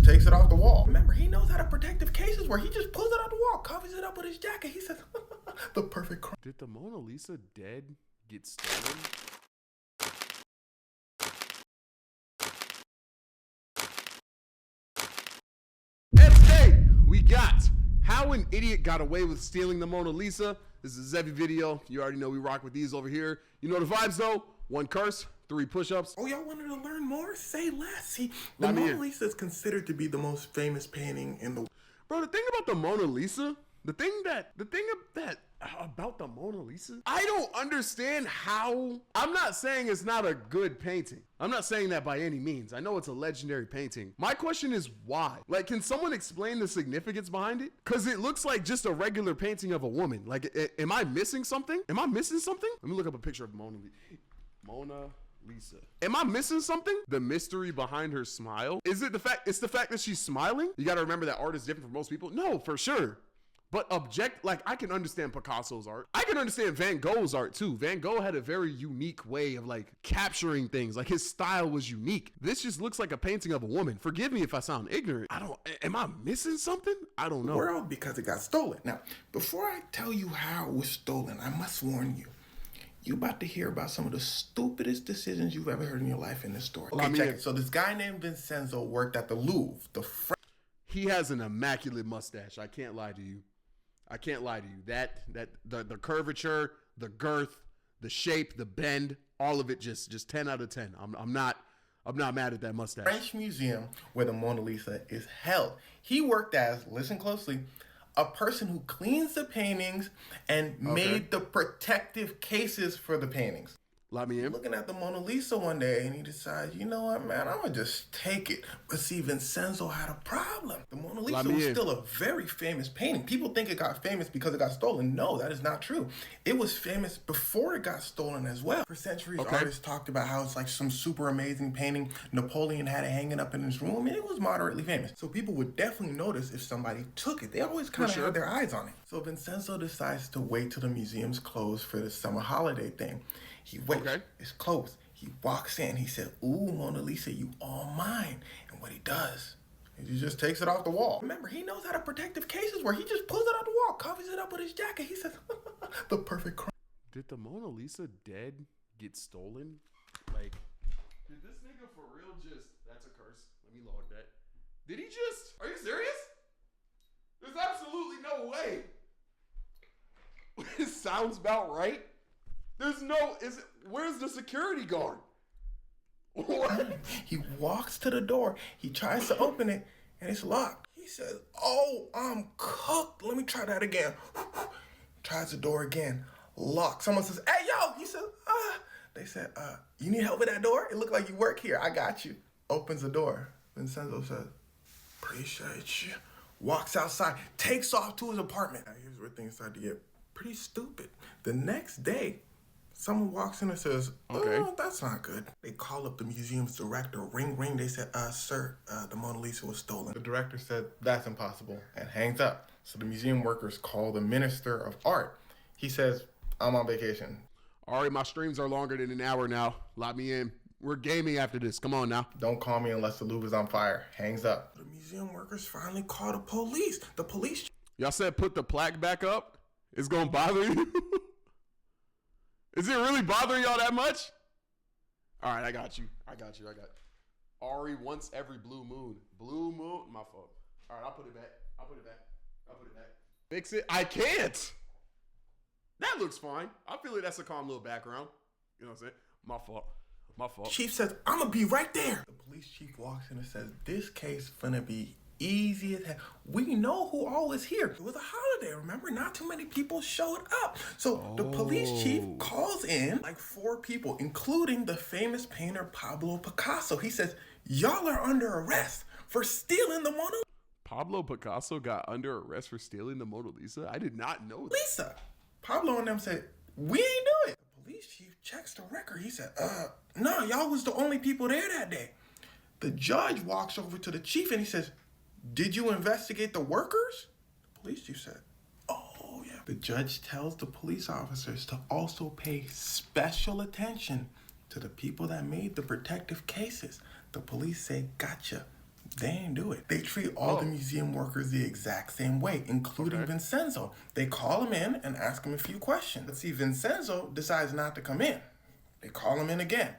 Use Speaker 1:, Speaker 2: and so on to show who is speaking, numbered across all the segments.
Speaker 1: just takes it off the wall. Remember, he knows how the protective cases work. He just pulls it off the wall, covers it up with his jacket. He says, the perfect crime.
Speaker 2: Did the Mona Lisa dead get stolen? And today we got how an idiot got away with stealing the Mona Lisa. This is a Xevi video. You already know we rock with these over here. You know the vibes though. 1 curse, 3 push-ups.
Speaker 1: Oh, y'all wanted to learn more? Say less. See, the Mona Lisa is considered to be the most famous painting in the world.
Speaker 2: Bro, the thing about the Mona Lisa, the thing about the Mona Lisa, I don't understand how. I'm not saying it's not a good painting. I'm not saying that by any means. I know it's a legendary painting. My question is why? Like, can someone explain the significance behind it? Because it looks like just a regular painting of a woman. Like, am I missing something? Am I missing something? Let me look up a picture of Mona Lisa. Am I missing something? The mystery behind her smile? Is it the fact, it's the fact that she's smiling? You gotta remember that art is different for most people. No, for sure. But like, I can understand Picasso's art. I can understand Van Gogh's art too. Van Gogh had a very unique way of like capturing things. Like his style was unique. This just looks like a painting of a woman. Forgive me if I sound ignorant. Am I missing something? I don't know.
Speaker 1: World, because it got stolen. Now, before I tell you how it was stolen, I must warn you. You about to hear about some of the stupidest decisions you've ever heard in your life in this story. Okay, check it. So this guy named Vincenzo worked at the Louvre.
Speaker 2: He has an immaculate mustache. I can't lie to you. I can't lie to you. The curvature, the girth, the shape, the bend, all of it just 10 out of 10. I'm not mad at that mustache.
Speaker 1: French museum where the Mona Lisa is held. He worked as, listen closely, a person who cleans the paintings and made the protective cases for the paintings.
Speaker 2: Let me in.
Speaker 1: Looking at the Mona Lisa one day and he decides, you know what, man, I'm gonna just take it. But see, Vincenzo had a problem. The Mona Lisa was still a very famous painting. People think it got famous because it got stolen. No, that is not true. It was famous before it got stolen as well. For centuries, artists talked about how it's like some super amazing painting. Napoleon had it hanging up in his room. I mean, it was moderately famous. So people would definitely notice if somebody took it. They always kind of had their eyes on it. So Vincenzo decides to wait till the museum's closed for the summer holiday thing. He waits, it's closed. He walks in, he said, ooh, Mona Lisa, you all mine. And what he does, he just takes it off the wall. Remember, he knows how the protective cases work. He just pulls it off the wall, covers it up with his jacket. He says, the perfect crime.
Speaker 2: Did the Mona Lisa dead get stolen? Like, did this nigga for real that's a curse. Let me log that. Did he are you serious? There's absolutely no way. It sounds about right. Where's the security guard? What?
Speaker 1: He walks to the door. He tries to open it, and it's locked. He says, oh, I'm cooked. Let me try that again. Tries the door again. Locked. Someone says, hey, yo. He says, They said, you need help with that door? It looked like you work here. I got you. Opens the door. Vincenzo says, appreciate you. Walks outside. Takes off to his apartment. Now, here's where things start to get pretty stupid. The next day, someone walks in and says, oh, that's not good. They call up the museum's director. Ring, ring. They said, sir, the Mona Lisa was stolen. The director said, that's impossible, and hangs up. So the museum workers call the minister of art. He says, I'm on vacation.
Speaker 2: All right, my streams are longer than an hour now. Lock me in. We're gaming after this. Come on now.
Speaker 1: Don't call me unless the Louvre is on fire. Hangs up. The museum workers finally call the police. The police.
Speaker 2: Y'all said put the plaque back up? It's gonna bother you? Is it really bothering y'all that much? All right, I got you. Ari once every blue moon. Blue moon? My fault. All right, I'll put it back. Fix it? I can't. That looks fine. I feel like that's a calm little background. You know what I'm saying? My fault.
Speaker 1: Chief says, I'm gonna be right there. The police chief walks in and says, this case finna be easy as hell. We know who all is here. It was a holiday, remember? Not too many people showed up. So the police chief calls in like 4 people, including the famous painter Pablo Picasso. He says, y'all are under arrest for stealing the Mona Lisa.
Speaker 2: Pablo Picasso got under arrest for stealing the Mona Lisa? I did not know that.
Speaker 1: Lisa. Pablo and them said, we ain't do it. The police chief checks the record. He said, no, y'all was the only people there that day. The judge walks over to the chief and he says, did you investigate the workers? The police chief said, oh, yeah. The judge tells the police officers to also pay special attention to the people that made the protective cases. The police say, gotcha. They ain't do it. They treat all the museum workers the exact same way, including Vincenzo. They call him in and ask him a few questions. But see, Vincenzo decides not to come in. They call him in again.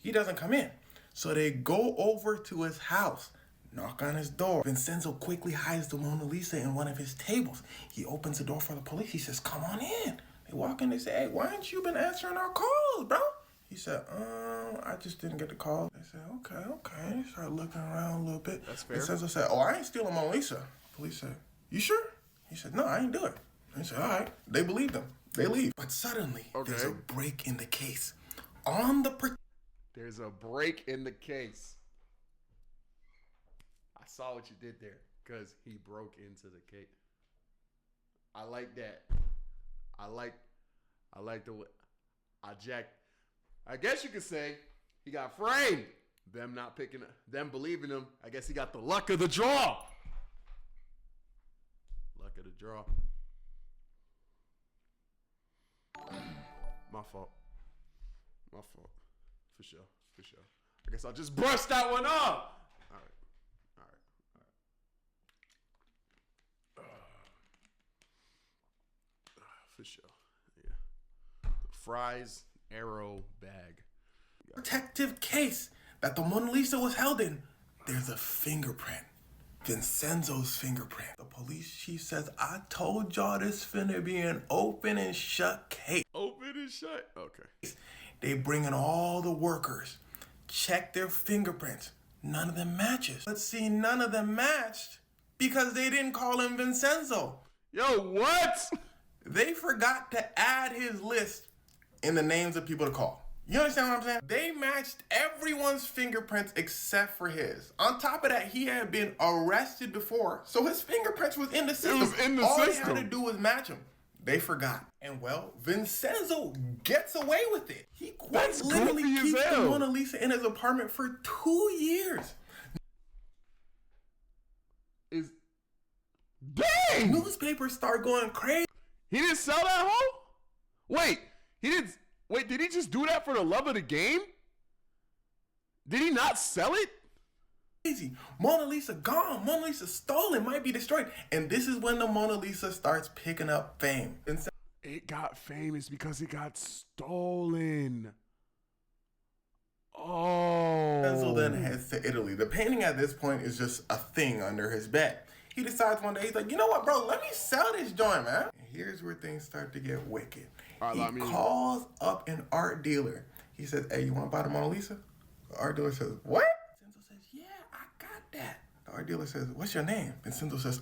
Speaker 1: He doesn't come in. So they go over to his house, knock on his door. Vincenzo quickly hides the Mona Lisa in one of his tables. He opens the door for the police. He says, come on in. They walk in, they say, hey, why ain't you been answering our calls, bro? He said, I just didn't get the call. They said, okay. They started looking around a little bit.
Speaker 2: That's fair.
Speaker 1: Vincenzo said, oh, I ain't stealing Mona Lisa. Police said, you sure? He said, no, I ain't do it. He said, all right. They believed him. They leave. But suddenly, there's a break in the case.
Speaker 2: There's a break in the case. I saw what you did there, because he broke into the case. I like that. I like the way I guess you could say he got framed. Them not picking up, them believing him. I guess he got the luck of the draw. Luck of the draw. My fault. For sure. I guess I'll just brush that one off. All right. For sure. Yeah. Fries arrow bag.
Speaker 1: Protective case that the Mona Lisa was held in. There's a fingerprint. Vincenzo's fingerprint. The police chief says, I told y'all this finna be an open and shut case.
Speaker 2: Open and shut? Okay.
Speaker 1: They bring in all the workers. Check their fingerprints. None of them matches. But see, none of them matched because they didn't call him Vincenzo.
Speaker 2: Yo, what?
Speaker 1: They forgot to add his list in the names of people to call. You understand what I'm saying? They matched everyone's fingerprints except for his. On top of that, he had been arrested before, so his fingerprints was in the system.
Speaker 2: It was in the
Speaker 1: All
Speaker 2: system.
Speaker 1: they had to do was match him. They forgot. And well, Vincenzo gets away with it. He quite literally keeps the Mona Lisa in his apartment for 2 years.
Speaker 2: Dang!
Speaker 1: Newspapers start going crazy.
Speaker 2: He didn't sell that hoe? Wait, did he just do that for the love of the game? Did he not sell it?
Speaker 1: Mona Lisa gone. Mona Lisa stolen, might be destroyed. And this is when the Mona Lisa starts picking up fame.
Speaker 2: It got famous because it got stolen. Oh.
Speaker 1: Vincenzo then heads to Italy. The painting at this point is just a thing under his bed. He decides one day, he's like, you know what, bro? Let me sell this joint, man. And here's where things start to get wicked. He calls up an art dealer. He says, hey, you want to buy the Mona Lisa? The art dealer says, what? Vincenzo says, yeah, I got that. The art dealer says, what's your name? Vincenzo says,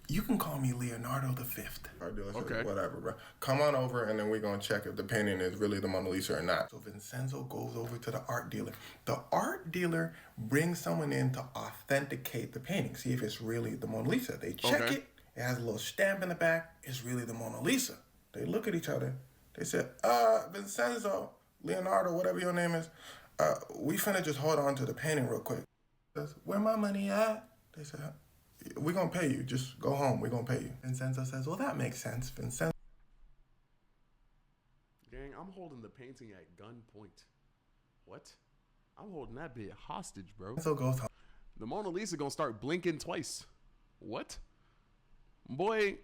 Speaker 1: you can call me Leonardo V. Art dealer says, whatever, bro. Come on over, and then we're going to check if the painting is really the Mona Lisa or not. So Vincenzo goes over to the art dealer. The art dealer brings someone in to authenticate the painting, see if it's really the Mona Lisa. They check it. It has a little stamp in the back. It's really the Mona Lisa. They look at each other. They said, Vincenzo, Leonardo, whatever your name is, we finna just hold on to the painting real quick. He says, where my money at? They said, we're gonna pay you. Just go home. We're gonna pay you. Vincenzo says, well, that makes sense. Vincenzo.
Speaker 2: Gang, I'm holding the painting at gunpoint. What? I'm holding that bit hostage, bro.
Speaker 1: Vincenzo goes home.
Speaker 2: The Mona Lisa gonna start blinking twice. What? Boy.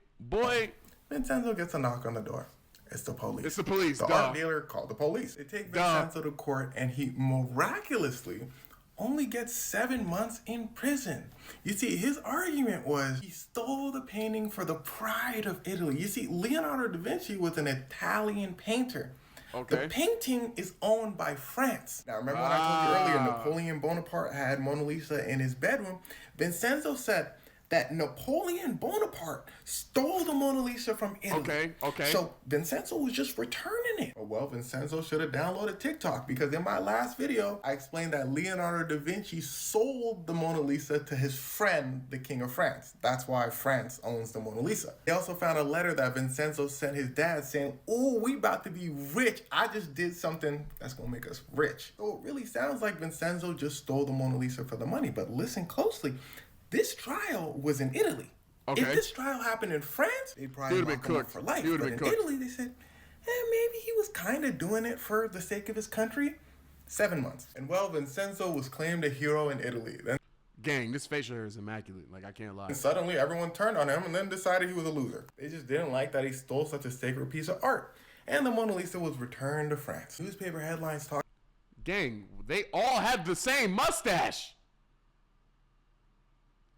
Speaker 1: Vincenzo gets a knock on the door. It's the police.
Speaker 2: It's the police.
Speaker 1: The art dealer called the police. They take Vincenzo to court, and he miraculously only gets 7 months in prison. You see, his argument was he stole the painting for the pride of Italy. You see, Leonardo da Vinci was an Italian painter. The painting is owned by France. Now, remember when I told you earlier, Napoleon Bonaparte had Mona Lisa in his bedroom? Vincenzo said that Napoleon Bonaparte stole the Mona Lisa from Italy. So Vincenzo was just returning it. Well, Vincenzo should have downloaded TikTok, because in my last video, I explained that Leonardo da Vinci sold the Mona Lisa to his friend, the King of France. That's why France owns the Mona Lisa. They also found a letter that Vincenzo sent his dad saying, ooh, we about to be rich. I just did something that's gonna make us rich. So it really sounds like Vincenzo just stole the Mona Lisa for the money, but listen closely. This trial was in Italy. If this trial happened in France, they'd probably lock him up for life. But in Italy, they said, maybe he was kind of doing it for the sake of his country. 7 months. And well, Vincenzo was claimed a hero in Italy.
Speaker 2: Gang, this facial hair is immaculate. Like, I can't lie.
Speaker 1: And suddenly everyone turned on him and then decided he was a loser. They just didn't like that he stole such a sacred piece of art. And the Mona Lisa was returned to France. Newspaper headlines talk.
Speaker 2: Gang, they all have the same mustache.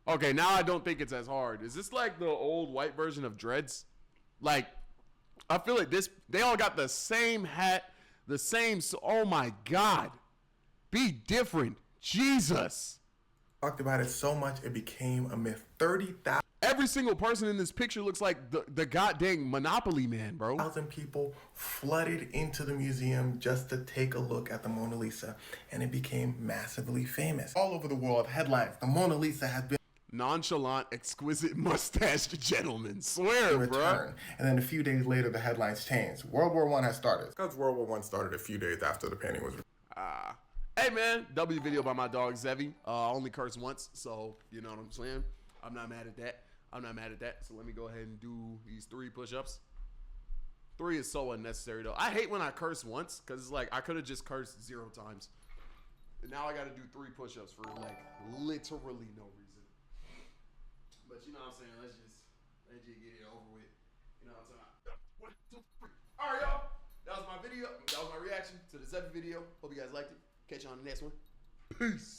Speaker 2: Okay, now I don't think it's as hard. Is this like the old white version of dreads? Like, I feel like they all got the same hat, the same, oh my God. Be different. Jesus.
Speaker 1: Talked about it so much it became a myth. 30,000.
Speaker 2: Every single person in this picture looks like the goddamn Monopoly man, bro.
Speaker 1: 1,000 people flooded into the museum just to take a look at the Mona Lisa, and it became massively famous. All over the world, headlines, the Mona Lisa has been
Speaker 2: nonchalant, exquisite mustached gentleman. Swear, bro.
Speaker 1: And then a few days later, the headlines changed. World War I has started. Because World War I started a few days after the painting was
Speaker 2: Hey man, W video by my dog Xevi. I only curse once, so you know what I'm saying? I'm not mad at that. So let me go ahead and do these 3 push-ups. 3 is so unnecessary though. I hate when I curse once, because it's like I could have just cursed 0 times. And now I gotta do 3 push-ups for like literally no reason. But you know what I'm saying? Let's just get it over with. You know what I'm saying? 1, 2, 3. Alright, y'all. That was my video. That was my reaction to the Xevi video. Hope you guys liked it. Catch you on the next one. Peace.